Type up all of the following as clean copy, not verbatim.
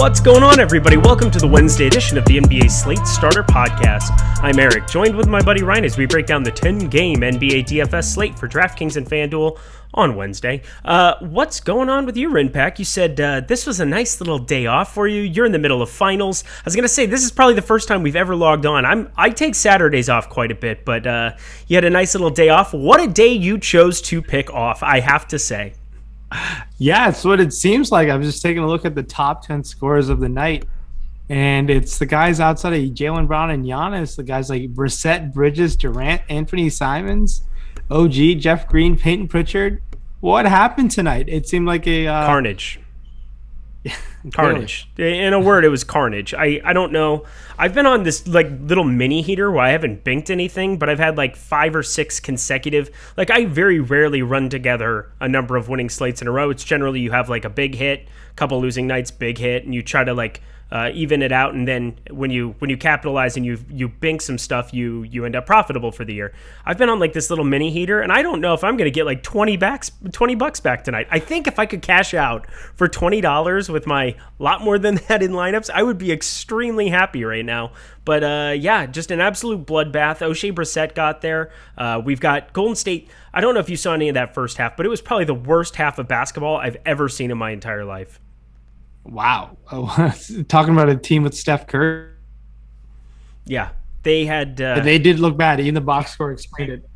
What's going on, everybody? Welcome to the Wednesday edition of the NBA Slate Starter Podcast. I'm Eric, joined with my buddy Ryan as we break down the 10-game NBA DFS slate for Draftkings and FanDuel on Wednesday. What's going on with you, Rayen Patnaik? You said this was a nice little day off for you. You're in the middle of finals. I was going to say, this is probably the first time we've ever logged on. I take Saturdays off quite a bit, but you had a nice little day off. What a day you chose to pick off, I have to say. Yeah, it's what it seems like. I was just taking a look at the top 10 scorers of the night, and it's the guys outside of Jaylen Brown and Giannis, the guys like Brissett, Bridges, Durant, Anthony Simons, OG, Jeff Green, Peyton Pritchard. What happened tonight? It seemed like a carnage. Carnage. In a word, it was carnage. I don't know. I've been on this like little mini heater where I haven't banked anything, but I've had like 5 or 6 consecutive. Like, I very rarely run together a number of winning slates in a row. It's generally you have like a big hit, couple losing nights, big hit, and you try to like even it out, and then when you capitalize and you bank some stuff, you end up profitable for the year. I've been on like this little mini heater, and I don't know if I'm going to get like $20 back tonight. I think if I could cash out for $20 with my lot more than that in lineups, I would be extremely happy right now. But yeah, just an absolute bloodbath. O'Shea Brissett got there. We've got Golden State. I don't know if you saw any of that first half, but it was probably the worst half of basketball I've ever seen in my entire life. Wow. Talking about a team with Steph Curry. Yeah, they had... they did look bad. Even the box score explained it.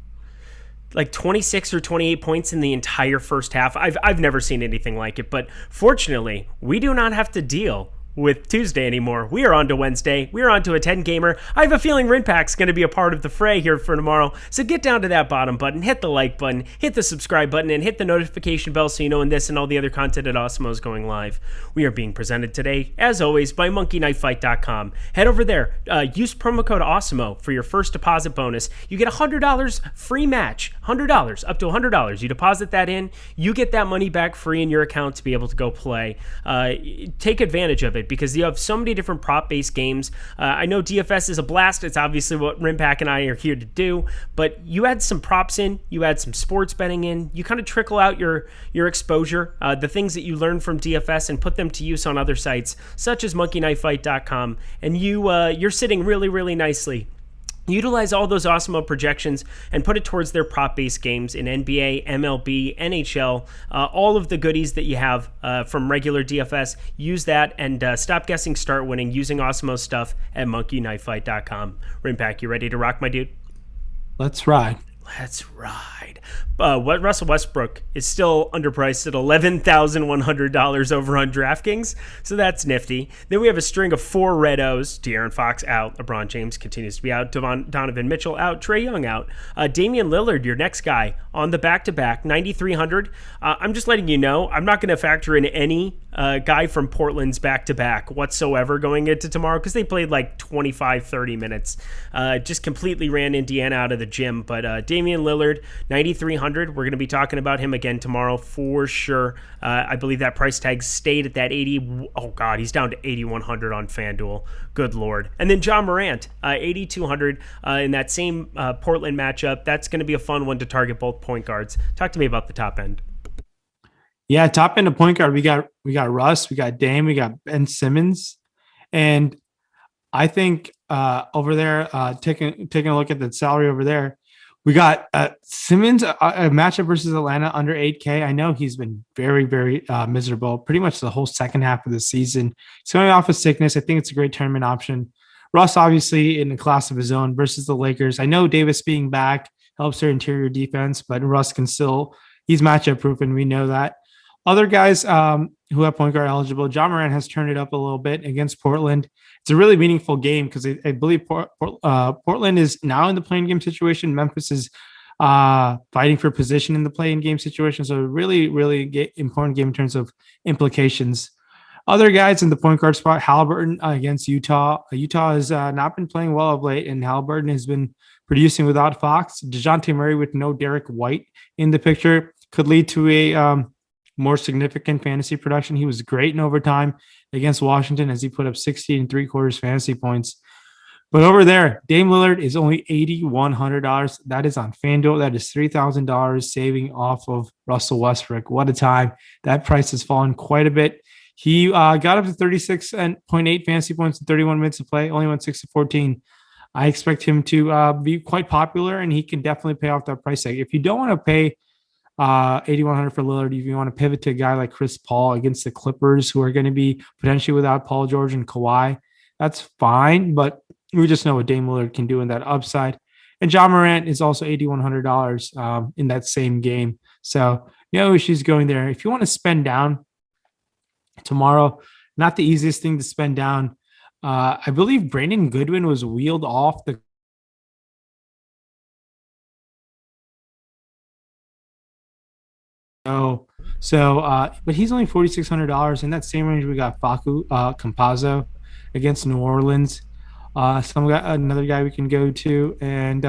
Like 26 or 28 points in the entire first half. I've never seen anything like it, but fortunately, we do not have to deal with Tuesday anymore. We are on to Wednesday. We are on to a 10-gamer. I have a feeling Rayen Patnaik's going to be a part of the fray here for tomorrow. So get down to that bottom button, hit the like button, hit the subscribe button, and hit the notification bell so you know when this and all the other content at Awesemo is going live. We are being presented today, as always, by monkeyknifefight.com. Head over there. Use promo code Awesemo for your first deposit bonus. You get $100 free match. $100, up to $100. You deposit that in, you get that money back free in your account to be able to go play. Take advantage of it, because you have so many different prop-based games. I know DFS is a blast. It's obviously what Rayen Patnaik and I are here to do, but you add some props in, you add some sports betting in, you kind of trickle out your exposure, the things that you learn from DFS, and put them to use on other sites, such as monkeyknifefight.com, and you're sitting really, really nicely. Utilize all those Awesemo projections and put it towards their prop-based games in NBA, MLB, NHL, all of the goodies that you have from regular DFS. Use that and stop guessing, start winning using Awesemo stuff at monkeyknifefight.com. Rayen Patnaik, you ready to rock, my dude? Let's ride. Let's ride. What Russell Westbrook is still underpriced at $11,100 over on Draftkings, so that's nifty. Then we have a string of 4 red O's. De'Aaron Fox out. LeBron James continues to be out. Donovan Mitchell out. Trae Young out. Damian Lillard, your next guy, on the back-to-back, 9,300. I'm just letting you know, I'm not going to factor in any guy from Portland's back-to-back whatsoever going into tomorrow, because they played like 25, 30 minutes. Just completely ran Indiana out of the gym. But Damian Lillard, 9,300. We're going to be talking about him again tomorrow for sure. I believe that price tag stayed at that 80. Oh, God, he's down to 8,100 on FanDuel. Good Lord. And then John Morant, 8,200 in that same Portland matchup. That's going to be a fun one to target both point guards. Talk to me about the top end. Yeah, top end of point guard, we got Russ, we got Dame, we got Ben Simmons, and I think over there, taking a look at the salary over there, we got Simmons, a matchup versus Atlanta under 8K. I know he's been very, very miserable pretty much the whole second half of the season. He's coming off of sickness. I think it's a great tournament option. Russ, obviously, in a class of his own versus the Lakers. I know Davis being back helps their interior defense, but Russ can still, he's matchup proof, and we know that. Other guys who have point guard eligible, John Morant has turned it up a little bit against Portland. It's a really meaningful game because I believe Portland is now in the play-in game situation. Memphis is fighting for position in the play-in game situation. So really, really important game in terms of implications. Other guys in the point guard spot, Halliburton against Utah. Utah has not been playing well of late, and Halliburton has been producing without Fox. DeJounte Murray with no Derek White in the picture could lead to a more significant fantasy production. He was great in overtime against Washington as he put up 60 3/4 fantasy points. But over there, Dame Lillard is only $8,100. That is on FanDuel. That is $3,000 saving off of Russell Westbrook. What a time. That price has fallen quite a bit. He got up to 36.8 fantasy points in 31 minutes of play, only went 6 to 14. I expect him to be quite popular, and he can definitely pay off that price tag. If you don't want to pay 8,100 for Lillard, if you want to pivot to a guy like Chris Paul against the Clippers, who are going to be potentially without Paul George and Kawhi, that's fine. But we just know what Dame Lillard can do in that upside. And John Morant is also $8,100 in that same game. So no issues going there. If you want to spend down tomorrow, not the easiest thing to spend down. I believe Brandon Goodwin was wheeled off the but he's only $4,600 in that same range. We got Facu Campazzo against New Orleans. Another guy we can go to, and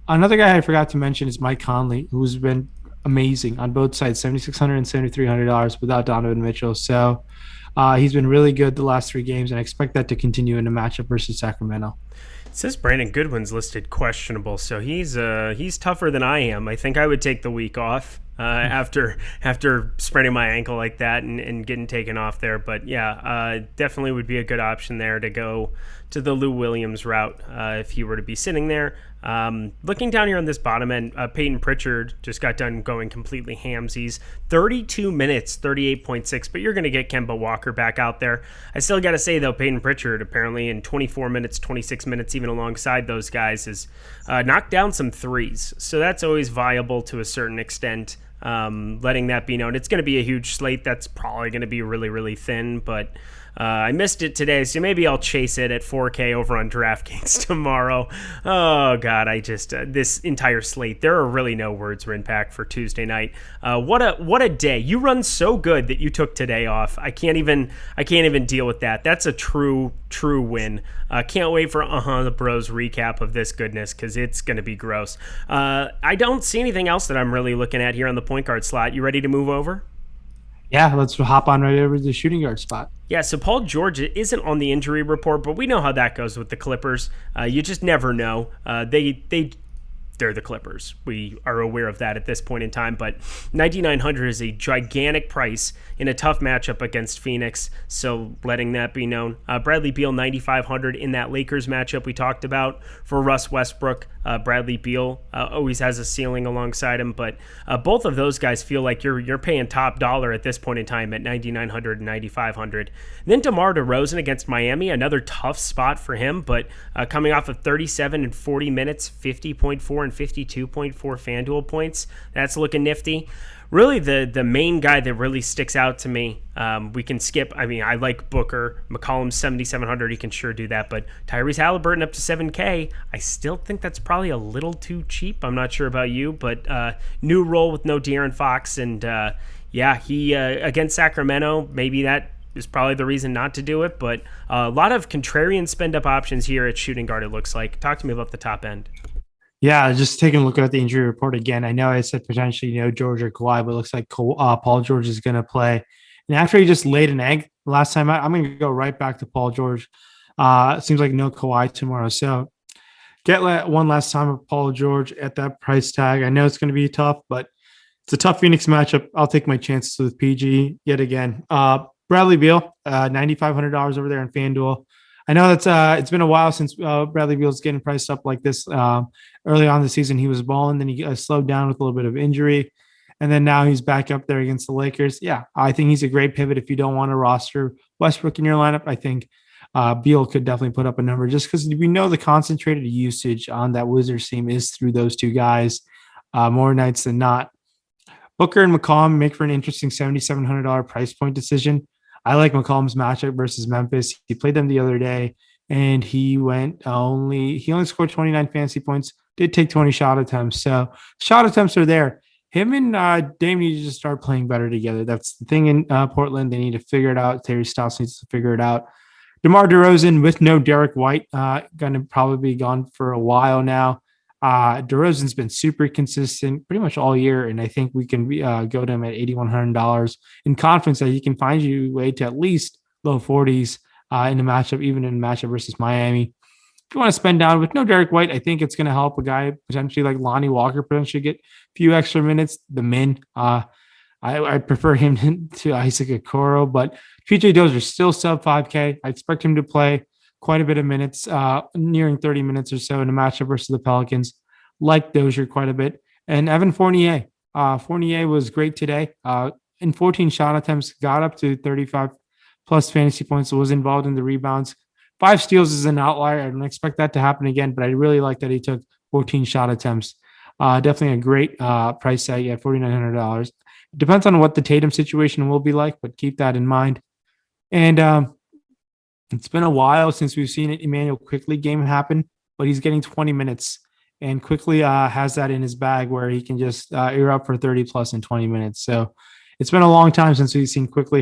another guy I forgot to mention is Mike Conley, who's been amazing on both sides, $7,600 and $7,300 without Donovan Mitchell. So he's been really good the last 3 games, and I expect that to continue in the matchup versus Sacramento. It says Brandon Goodwin's listed questionable, so he's tougher than I am. I think I would take the week off after spraining my ankle like that and getting taken off there. But yeah, definitely would be a good option there to go to the Lou Williams route if he were to be sitting there. Looking down here on this bottom end, Peyton Pritchard just got done going completely hamsies. 32 minutes, 38.6, but you're going to get Kemba Walker back out there. I still got to say, though, Peyton Pritchard apparently in 24 minutes, 26 minutes, even alongside those guys, has knocked down some threes. So that's always viable to a certain extent, letting that be known. It's going to be a huge slate. That's probably going to be really, really thin, but I missed it today, so maybe I'll chase it at 4K over on DraftKings tomorrow. Oh, God, this entire slate, there are really no words written back for Tuesday night. What a day. You run so good that you took today off. I can't even deal with that. That's a true win. Can't wait for the Bros recap of this goodness, because it's going to be gross. I don't see anything else that I'm really looking at here on the point guard slot. You ready to move over? Yeah, let's hop on right over to the shooting guard spot. Yeah, so Paul George isn't on the injury report, but we know how that goes with the Clippers. You just never know. They're the Clippers. We are aware of that at this point in time, but 9,900 is a gigantic price in a tough matchup against Phoenix, so letting that be known. Bradley Beal, 9,500 in that Lakers matchup we talked about for Russ Westbrook. Bradley Beal always has a ceiling alongside him, but both of those guys feel like you're paying top dollar at this point in time at 9,900 and 9,500. Then DeMar DeRozan against Miami, another tough spot for him, but coming off of 37 and 40 minutes, 50.4 and 52.4 FanDuel points, that's looking nifty. Really, the main guy that really sticks out to me, we can skip. I mean, I like Booker. McCollum's 7,700. He can sure do that. But Tyrese Halliburton up to 7K. I still think that's probably a little too cheap. I'm not sure about you, but new role with no De'Aaron Fox. And he against Sacramento, maybe that is probably the reason not to do it. But a lot of contrarian spend-up options here at shooting guard, it looks like. Talk to me about the top end. Yeah, just taking a look at the injury report again. I know I said potentially, George or Kawhi, but it looks like Paul George is going to play. And after he just laid an egg last time, I'm going to go right back to Paul George. It seems like no Kawhi tomorrow. So get one last time of Paul George at that price tag. I know it's going to be tough, but it's a tough Phoenix matchup. I'll take my chances with PG yet again. Bradley Beal, $9,500 over there on FanDuel. I know that's it's been a while since Bradley Beal's getting priced up like this. Early on in the season, he was balling, then he slowed down with a little bit of injury, and then now he's back up there against the Lakers. Yeah, I think he's a great pivot if you don't want to roster Westbrook in your lineup. I think Beal could definitely put up a number just because we know the concentrated usage on that Wizards team is through those two guys more nights than not. Booker and McCollum make for an interesting $7,700 price point decision. I like McCollum's matchup versus Memphis. He played them the other day, and he only scored 29 fantasy points, did take 20 shot attempts. So shot attempts are there. Him and Dame need to just start playing better together. That's the thing in Portland. They need to figure it out. Terry Stotts needs to figure it out. DeMar DeRozan with no Derek White, going to probably be gone for a while now. DeRozan's been super consistent pretty much all year, and I think we can go to him at $8,100 in confidence that he can find you way to at least low 40s in the matchup, even in a matchup versus Miami. If you want to spend down with no Derek White, I think it's going to help a guy potentially like Lonnie Walker potentially get a few extra minutes. The min, I prefer him to Isaac Okoro, but PJ Dozier still sub 5K. I expect him to play quite a bit of minutes, nearing 30 minutes or so in a matchup versus the Pelicans. Like Dozier quite a bit. And Evan Fournier. Fournier was great today. In 14 shot attempts, got up to 35 plus fantasy points, was involved in the rebounds. 5 steals is an outlier. I don't expect that to happen again, but I really like that he took 14 shot attempts. Definitely a great price tag at $4,900. Depends on what the Tatum situation will be like, but keep that in mind. And it's been a while since we've seen an Emmanuel Quickly game happen, but he's getting 20 minutes. And Quickly has that in his bag where he can just ear up for 30 plus in 20 minutes. So it's been a long time since we've seen Quickly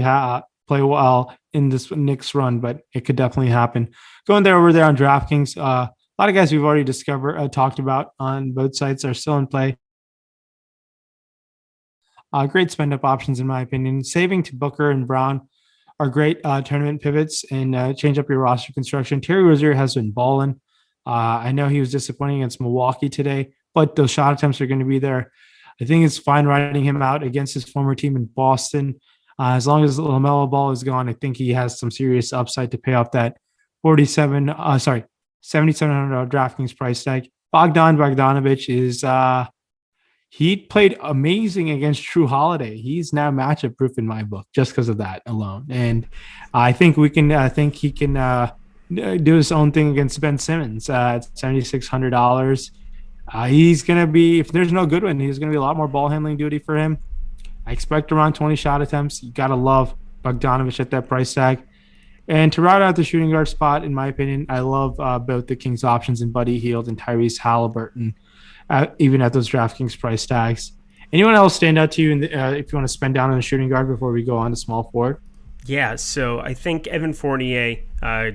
play well in this Knicks run, but it could definitely happen. Going there over there on DraftKings, a lot of guys we've already talked about on both sites are still in play. Great spend up options, in my opinion. Saving to Booker and Brown are great tournament pivots and change up your roster construction. Terry Rozier has been balling. I know he was disappointing against Milwaukee today, but those shot attempts are going to be there. I think it's fine riding him out against his former team in Boston. As long as LaMelo Ball is gone, I think he has some serious upside to pay off that $7,700 DraftKings price tag. Bogdanovich is he played amazing against True Holiday. He's now matchup proof in my book just because of that alone. And I think we can. I think he can do his own thing against Ben Simmons at $7,600. He's gonna be, if there's no good one, he's gonna be a lot more ball handling duty for him. I expect around 20 shot attempts. You gotta love Bogdanovich at that price tag. And to route out the shooting guard spot, in my opinion, I love both the Kings options in Buddy Hield and Tyrese Halliburton. Even at those DraftKings price tags. Anyone else stand out to you if you want to spend down on the shooting guard before we go on to small forward? Yeah, so I think Evan Fournier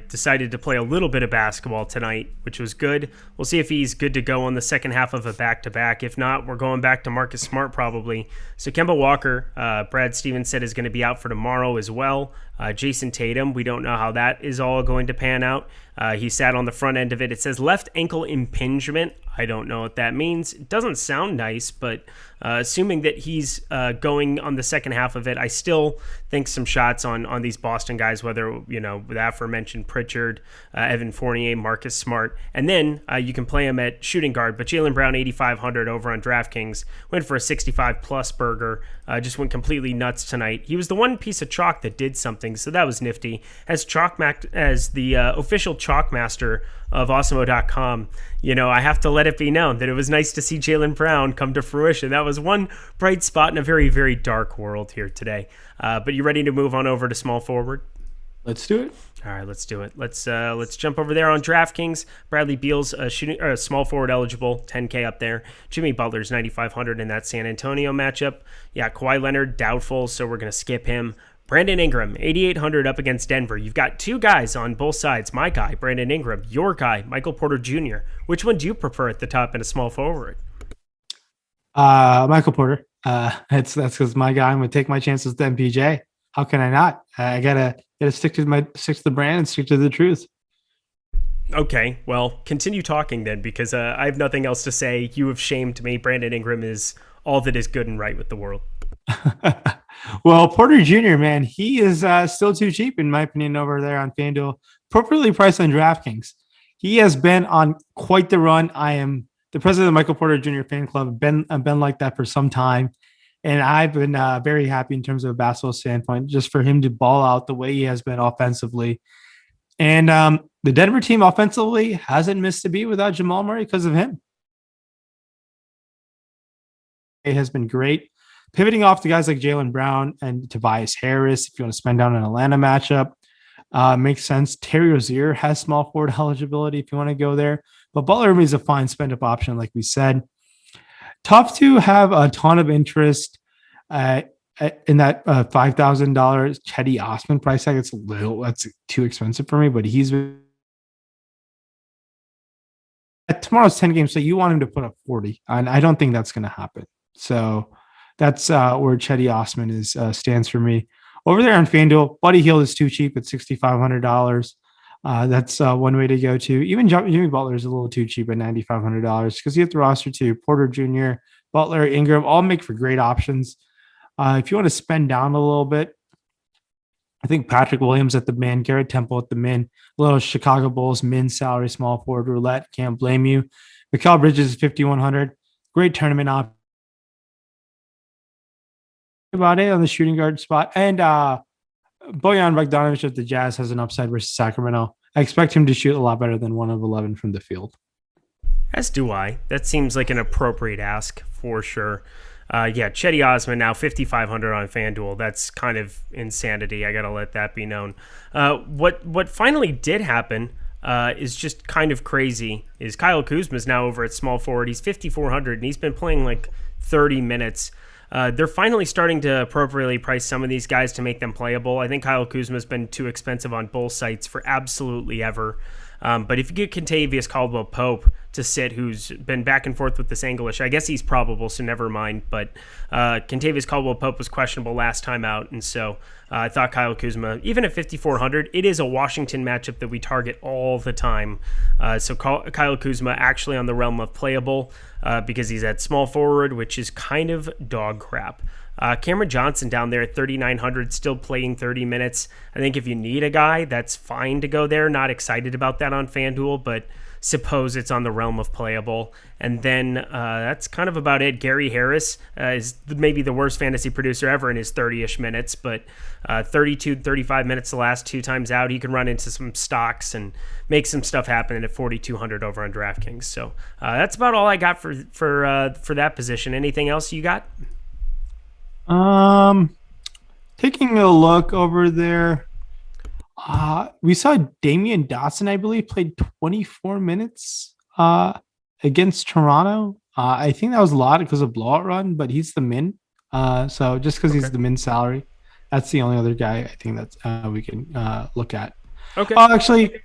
decided to play a little bit of basketball tonight, which was good. We'll see if he's good to go on the second half of a back-to-back. If not, we're going back to Marcus Smart probably. So Kemba Walker, Brad Stevens said is going to be out for tomorrow as well. Jason Tatum, we don't know how that is all going to pan out. He sat on the front end of it. It says left ankle impingement. I don't know what that means. It doesn't sound nice, but assuming that he's going on the second half of it, I still think some shots on these Boston guys, whether, with the aforementioned Pritchard, Evan Fournier, Marcus Smart, and then you can play him at shooting guard. But Jaylen Brown, 8,500 over on DraftKings, went for a 65-plus burger, just went completely nuts tonight. He was the one piece of chalk that did something, so that was nifty. As the official chalk master of Awesemo.com, I have to let it be known that it was nice to see Jaylen Brown come to fruition. That was one bright spot in a very, very dark world here today. But you ready to move on over to small forward? Let's do it. All right, let's do it. Let's jump over there on DraftKings. Bradley Beal's small forward eligible, 10K up there. Jimmy Butler's 9,500 in that San Antonio matchup. Yeah, Kawhi Leonard doubtful, so we're gonna skip him. Brandon Ingram, 8,800 up against Denver. You've got two guys on both sides. My guy, Brandon Ingram. Your guy, Michael Porter Jr. Which one do you prefer at the top in a small forward? Michael Porter. That's because my guy. I'm gonna take my chances with MPJ. How can I not? I gotta stick to the brand and stick to the truth. Okay, well, continue talking then, because I have nothing else to say. You have shamed me. Brandon Ingram is all that is good and right with the world. Well, Porter Jr., man, he is still too cheap, in my opinion, over there on FanDuel. Appropriately priced on DraftKings. He has been on quite the run. I am the president of the Michael Porter Jr. fan club. I've been like that for some time. And I've been very happy in terms of a basketball standpoint, just for him to ball out the way he has been offensively. And the Denver team offensively hasn't missed a beat without Jamal Murray because of him. It has been great. Pivoting off to guys like Jaylen Brown and Tobias Harris, if you want to spend down an Atlanta matchup, makes sense. Terry Rozier has small forward eligibility if you want to go there. But Butler is a fine spend-up option, like we said. Tough to have a ton of interest in that $5,000 Cedi Osman price tag. That's too expensive for me, but he's been at tomorrow's 10 games, so you want him to put up 40, and I don't think that's going to happen. So that's where Cedi Osman stands for me. Over there on FanDuel, Buddy Hield is too cheap at $6,500. That's one way to go to. Even Jimmy Butler is a little too cheap at $9,500 because you have to roster to Porter Jr., Butler, Ingram, all make for great options. If you want to spend down a little bit, I think Patrick Williams at the min, Garrett Temple at the min, a little Chicago Bulls min salary small forward roulette. Can't blame you. Mikal Bridges is 5,100. Great tournament option. About it on the shooting guard spot. And Bojan Bogdanovic of the Jazz has an upside versus Sacramento. I expect him to shoot a lot better than 1 of 11 from the field. As do I. That seems like an appropriate ask for sure. Chetty Osman now 5,500 on FanDuel. That's kind of insanity. I gotta let that be known. What finally did happen is just kind of crazy. Is Kyle Kuzma is now over at small forward. He's 5,400 and he's been playing like 30 minutes. They're finally starting to appropriately price some of these guys to make them playable. I think Kyle Kuzma has been too expensive on both sites for absolutely ever. But if you get Kentavious Caldwell-Pope to sit, who's been back and forth with this English, I guess he's probable, so never mind. But Kentavious Caldwell-Pope was questionable last time out, and so I thought Kyle Kuzma, even at 5,400, it is a Washington matchup that we target all the time. So Kyle Kuzma actually on the realm of playable because he's at small forward, which is kind of dog crap. Cameron Johnson down there at 3,900, still playing 30 minutes. I think if you need a guy, that's fine to go there. Not excited about that on FanDuel, but suppose it's on the realm of playable. And then that's kind of about it. Gary Harris is maybe the worst fantasy producer ever in his 30-ish minutes, but 32, 35 minutes the last 2 times out. He can run into some stocks and make some stuff happen at 4,200 over on DraftKings. So that's about all I got for that position. Anything else you got? Taking a look over there, we saw Damian Dotson, I believe, played 24 minutes against Toronto. I think that was a lot because of blowout run, but he's the min. So just because he's the min salary, that's the only other guy I think that we can look at. Okay. Actually,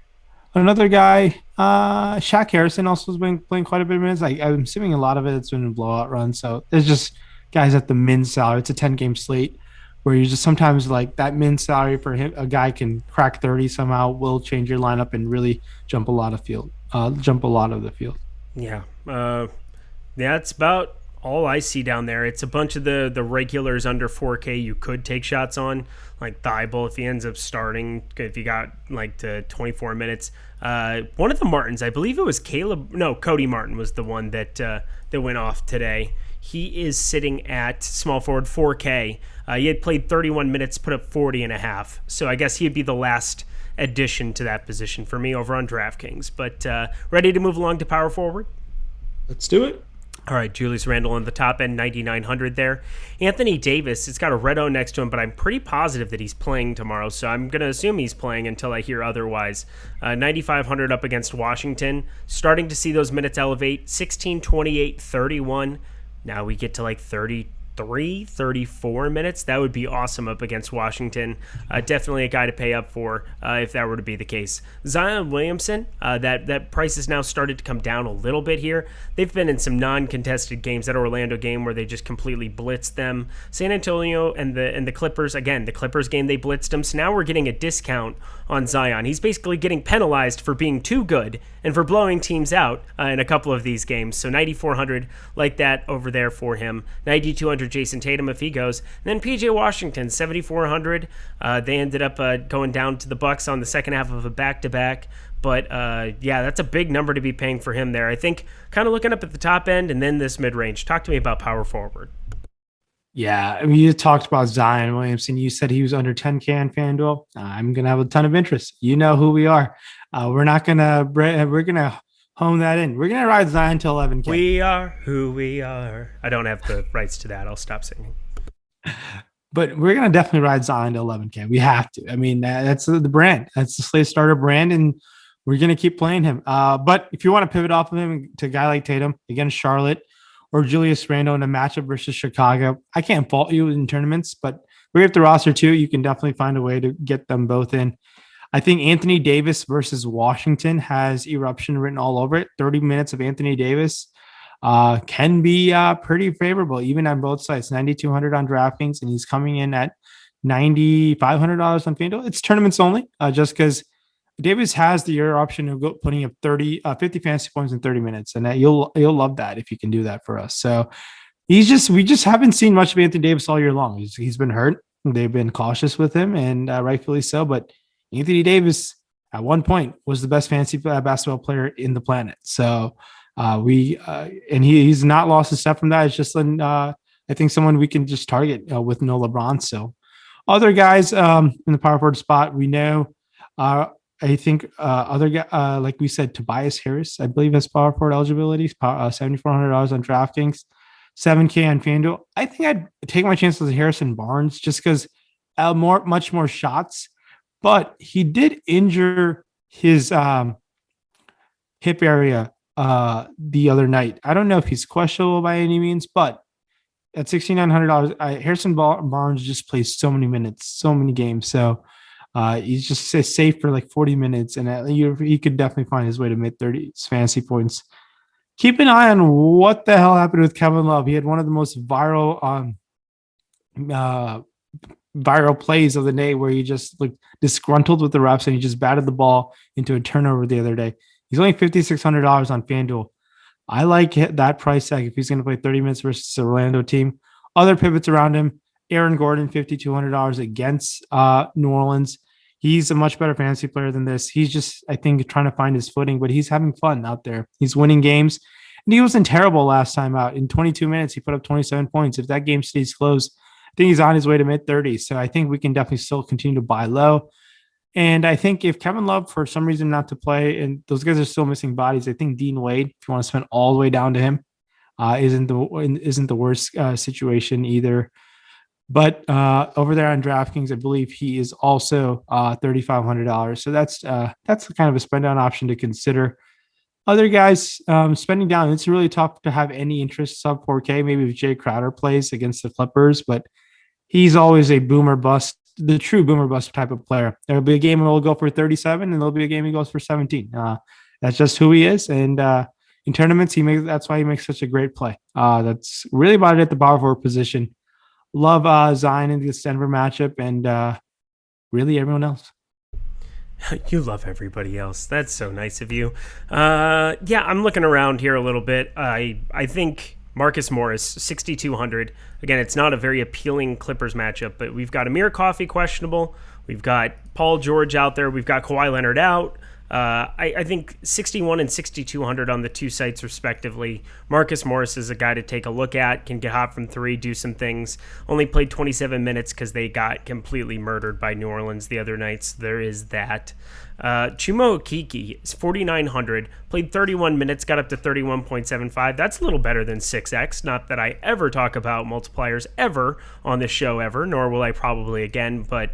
another guy, Shaq Harrison also has been playing quite a bit of minutes. I'm assuming a lot of it's been a blowout run. So there's just guys at the min salary. It's a 10-game slate where you just sometimes like that min salary for him, a guy can crack 30 somehow, will change your lineup and really jump a lot of the field. Yeah. That's about all I see down there. It's a bunch of the regulars under 4K you could take shots on, like Thibault if he ends up starting, if you got like to 24 minutes. One of the Martins, I believe it was Cody Martin was the one that went off today. He is sitting at small forward 4K. He had played 31 minutes, put up 40 and a half. So I guess he'd be the last addition to that position for me over on DraftKings. But ready to move along to power forward? Let's do it. All right, Julius Randle on the top end, 9,900 there. Anthony Davis, it's got a red O next to him, but I'm pretty positive that he's playing tomorrow, so I'm going to assume he's playing until I hear otherwise. 9,500 up against Washington. Starting to see those minutes elevate, 16, 28, 31. Now we get to like 33, 34 minutes. That would be awesome up against Washington. Definitely a guy to pay up for if that were to be the case. Zion Williamson, that price has now started to come down a little bit here. They've been in some non-contested games. That Orlando game where they just completely blitzed them. San Antonio and the Clippers, again, the Clippers game, they blitzed them. So now we're getting a discount on Zion. He's basically getting penalized for being too good and for blowing teams out in a couple of these games. So 9,400 like that over there for him. 9,200 Jason Tatum if he goes. And then PJ Washington, 7,400. They ended up going down to the Bucks on the second half of a back-to-back. But that's a big number to be paying for him there. I think kind of looking up at the top end and then this mid-range. Talk to me about power forward. Yeah, I mean, you talked about Zion Williamson. You said he was under 10K on FanDuel. I'm going to have a ton of interest. You know who we are. We're going to hone that in. We're going to ride Zion to 11K. We are who we are. I don't have the rights to that. I'll stop singing. But we're going to definitely ride Zion to 11K. We have to. I mean, that's the brand. That's the Slate starter brand, and we're going to keep playing him. But if you want to pivot off of him to a guy like Tatum against Charlotte, or Julius Randle in a matchup versus Chicago, I can't fault you in tournaments, but we have the roster too. You can definitely find a way to get them both in. I think Anthony Davis versus Washington has eruption written all over it. 30 minutes of Anthony Davis can be pretty favorable, even on both sides. 9,200 on DraftKings, and he's coming in at $9,500 on FanDuel. It's tournaments only, just because Davis has the option of putting up 50 fantasy points in 30 minutes, and you'll love that if you can do that for us. So, we just haven't seen much of Anthony Davis all year long. He's been hurt. They've been cautious with him, and rightfully so. But Anthony Davis at one point was the best fantasy basketball player in the planet. So he's not lost a step from that. It's just I think someone we can just target with no LeBron. So other guys in the power forward spot, we know. I think other guy, like we said, Tobias Harris, I believe has power forward eligibility, $7,400 on DraftKings, $7K on FanDuel. I think I'd take my chances with Harrison Barnes just because much more shots, but he did injure his hip area the other night. I don't know if he's questionable by any means, but at $6,900, Harrison Barnes just plays so many minutes, so many games. So he's just safe for like 40 minutes, and he could definitely find his way to mid-30s fantasy points. Keep an eye on what the hell happened with Kevin Love. He had one of the most viral plays of the day where he just looked disgruntled with the refs and he just batted the ball into a turnover the other day. He's only $5,600 on FanDuel. I like that price tag if he's going to play 30 minutes versus the Orlando team. Other pivots around him, Aaron Gordon, $5,200 against New Orleans. He's a much better fantasy player than this. He's just, I think, trying to find his footing, but he's having fun out there. He's winning games. And he wasn't terrible last time out. In 22 minutes, he put up 27 points. If that game stays close, I think he's on his way to mid-30s. So I think we can definitely still continue to buy low. And I think if Kevin Love, for some reason, not to play, and those guys are still missing bodies, I think Dean Wade, if you want to spend all the way down to him, isn't the worst situation either. But over there on DraftKings, I believe he is also $3,500. So that's kind of a spend down option to consider. Other guys spending down, it's really tough to have any interest sub 4K. Maybe if Jay Crowder plays against the Clippers, but he's always a boomer bust, the true boomer bust type of player. There'll be a game where he'll go for 37, and there'll be a game he goes for 17. That's just who he is. And in tournaments, that's why he makes such a great play. That's really about it at the power forward position. Love Zion in this Denver matchup, and really everyone else. You love everybody else. That's so nice of you. Yeah, I'm looking around here a little bit. I think Marcus Morris, 6,200. Again, it's not a very appealing Clippers matchup, but we've got Amir Coffey questionable. We've got Paul George out there. We've got Kawhi Leonard out. I think 61 and 6,200 on the two sites respectively. Marcus Morris is a guy to take a look at, can get hot from three, do some things. Only played 27 minutes because they got completely murdered by New Orleans the other nights. There is that. Chuma Okeke is 4,900, played 31 minutes, got up to 31.75. That's a little better than 6x. Not that I ever talk about multipliers ever on this show ever, nor will I probably again, but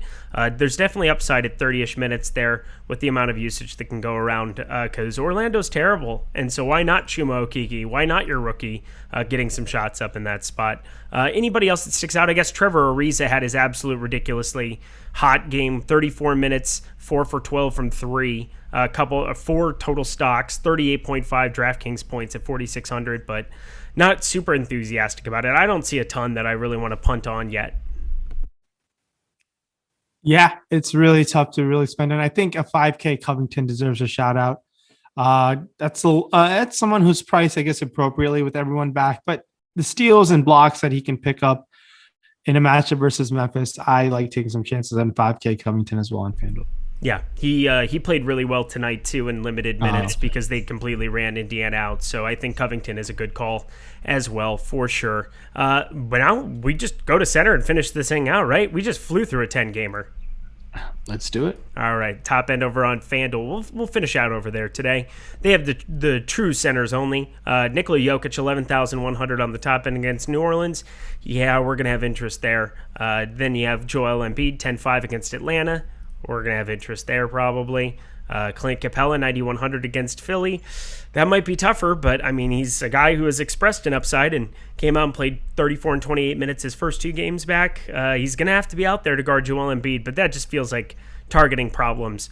there's definitely upside at 30-ish minutes there with the amount of usage that can go around because Orlando's terrible. And so why not Chuma Okeke? Why not your rookie getting some shots up in that spot? Anybody else that sticks out? I guess Trevor Ariza had his absolute ridiculously hot game, 34 minutes, 4 for 12 from three, four total stocks, 38.5 DraftKings points at 4,600, but not super enthusiastic about it. I don't see a ton that I really want to punt on yet. Yeah, it's really tough to really spend. And I think a 5K Covington deserves a shout out. That's someone who's priced, I guess, appropriately with everyone back, but the steals and blocks that he can pick up in a matchup versus Memphis, I like taking some chances on 5K Covington as well on FanDuel. Yeah, he played really well tonight too in limited minutes because they completely ran Indiana out. So I think Covington is a good call as well for sure. But now we just go to center and finish this thing out, right? We just flew through a 10-gamer. Let's do it. All right, top end over on FanDuel. We'll finish out over there today. They have the true centers only. Nikola Jokic, 11,100 on the top end against New Orleans. Yeah, we're going to have interest there. Then you have Joel Embiid, 10-5 against Atlanta. We're going to have interest there probably. Clint Capella, 9,100 against Philly. That might be tougher, but I mean, he's a guy who has expressed an upside and came out and played 34 and 28 minutes his first two games back. He's going to have to be out there to guard Joel Embiid, but that just feels like targeting problems.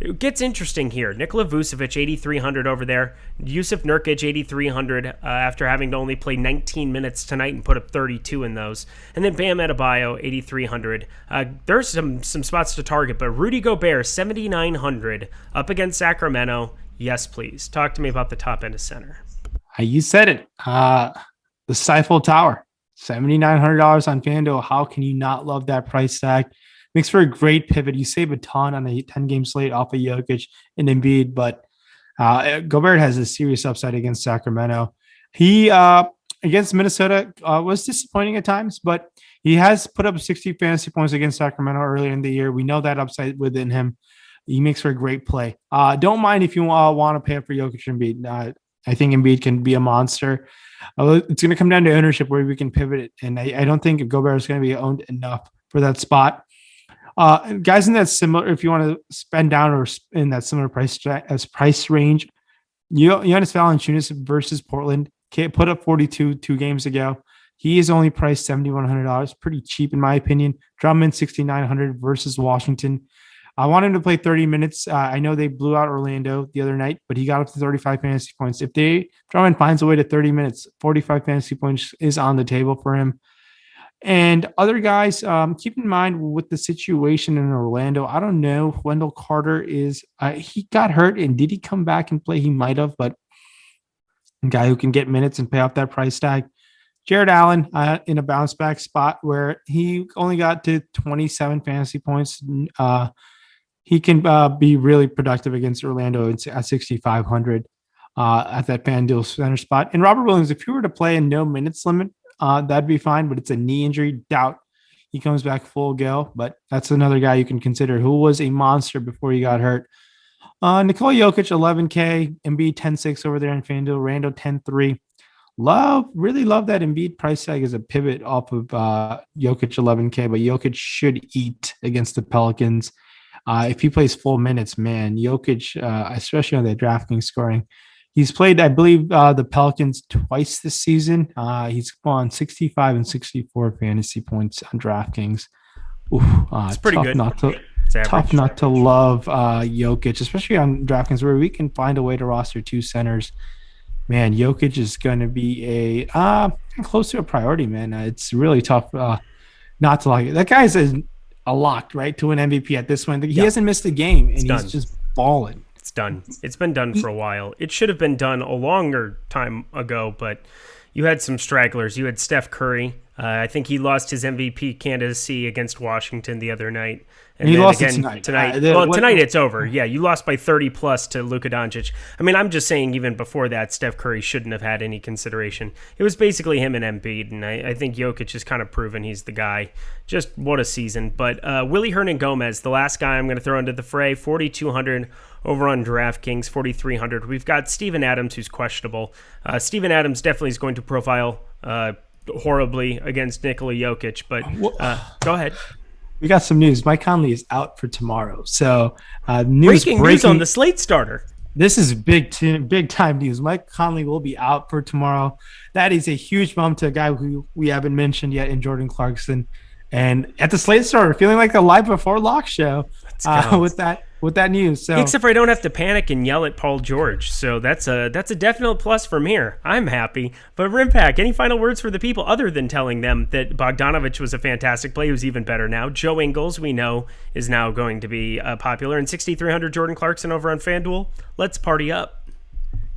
It gets interesting here. Nikola Vucevic, 8,300 over there. Yusuf Nurkic, 8,300 after having to only play 19 minutes tonight and put up 32 in those. And then Bam Adebayo, 8,300. There's some spots to target, but Rudy Gobert, 7,900 up against Sacramento. Yes, please. Talk to me about the top end of center. You said it. The Stifle Tower. $7,900 on FanDuel. How can you not love that price tag? Makes for a great pivot. You save a ton on a 10-game slate off of Jokic and Embiid, but Gobert has a serious upside against Sacramento. He against Minnesota was disappointing at times, but he has put up 60 fantasy points against Sacramento earlier in the year. We know that upside within him. He makes for a great play. Don't mind if you want to pay up for Jokic and Embiid. I think Embiid can be a monster. It's going to come down to ownership where we can pivot it, and I don't think Gobert is going to be owned enough for that spot. Guys in that similar, if you want to spend down or in that similar price range, Giannis Valanciunas versus Portland put up 42 2 games ago. He is only priced $7,100, pretty cheap in my opinion. Drummond $6,900 versus Washington. I want him to play 30 minutes. I know they blew out Orlando the other night, but he got up to 35 fantasy points. If Drummond finds a way to 30 minutes, 45 fantasy points is on the table for him. And other guys, keep in mind with the situation in Orlando, I don't know if Wendell Carter he got hurt, and did he come back and play? He might have, but a guy who can get minutes and pay off that price tag. Jared Allen in a bounce back spot where he only got to 27 fantasy points. He can be really productive against Orlando at 6,500 at that FanDuel center spot. And Robert Williams, if you were to play a no minutes limit, that'd be fine, but it's a knee injury. Doubt he comes back full go, but that's another guy you can consider who was a monster before he got hurt. Nikola Jokic, 11K, Embiid 10.6 over there in FanDuel, Randle 10.3. Really love that Embiid price tag as a pivot off of Jokic 11K, but Jokic should eat against the Pelicans. If he plays full minutes, man, Jokic, especially on the Draftkings scoring, he's played, I believe, the Pelicans twice this season. He's won 65 and 64 fantasy points on Draftkings. It's pretty good. Tough not to love Jokic, especially on Draftkings where we can find a way to roster two centers. Man, Jokic is going to be close to a priority, man. It's really tough not to like it. That guy's a lock, right, to an MVP at this point. He hasn't missed a game, and he's just balling. It's done. It's been done for a while. It should have been done a longer time ago, but you had some stragglers. You had Steph Curry. I think he lost his MVP candidacy against Washington the other night. And he lost again tonight. Tonight it's over. Yeah, you lost by 30 plus to Luka Doncic. I mean, I'm just saying even before that, Steph Curry shouldn't have had any consideration. It was basically him and Embiid, and I think Jokic has kind of proven he's the guy. Just what a season. But Willy Hernan-Gomez, the last guy I'm going to throw into the fray, 4,200 over on DraftKings, 4,300. We've got Steven Adams, who's questionable. Steven Adams definitely is going to profile horribly against Nikola Jokic, but go ahead. We got some news. Mike Conley is out for tomorrow. So breaking news on the Slate starter. This is big time news. Mike Conley will be out for tomorrow. That is a huge bump to a guy who we haven't mentioned yet in Jordan Clarkson. And at the Slate starter, feeling like the live before lock show with that news. So except for I don't have to panic and yell at Paul George. So that's a definite plus from here. I'm happy. But Rimpak, any final words for the people other than telling them that Bogdanović was a fantastic play, who's even better now? Joe Ingles, we know, is now going to be popular. And 6,300 Jordan Clarkson over on FanDuel. Let's party up.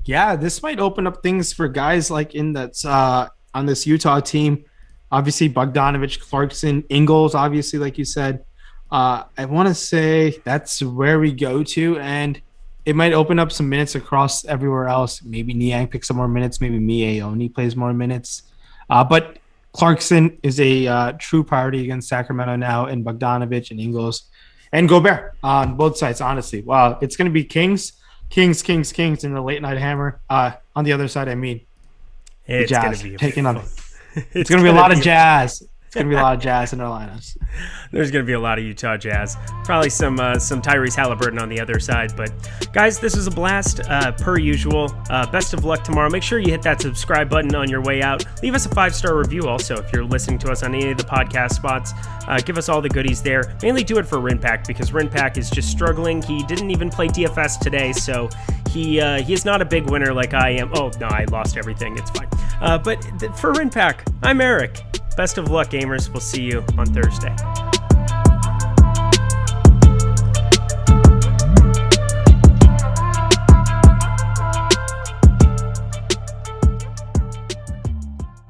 Yeah, this might open up things for guys like in that on this Utah team. Obviously, Bogdanović, Clarkson, Ingles, obviously, like you said. I want to say that's where we go to, and it might open up some minutes across everywhere else. Maybe Niang picks up more minutes. Maybe Miaoni plays more minutes. But Clarkson is a true priority against Sacramento now, and Bogdanović and Ingles and Gobert on both sides, honestly. Wow, it's going to be Kings in the late night hammer. On the other side, I mean, it's Jazz taking on it. It's going to be a lot of Jazz. It's going to be a lot of Jazz in our lineups. There's going to be a lot of Utah Jazz. Probably some Tyrese Halliburton on the other side. But, guys, this was a blast, per usual. Best of luck tomorrow. Make sure you hit that subscribe button on your way out. Leave us a 5-star review also if you're listening to us on any of the podcast spots. Give us all the goodies there. Mainly do it for Rinpak because Rinpak is just struggling. He didn't even play DFS today, so he is not a big winner like I am. Oh, no, I lost everything. It's fine. But for Rinpak, I'm Eric. Best of luck, gamers. We'll see you on Thursday.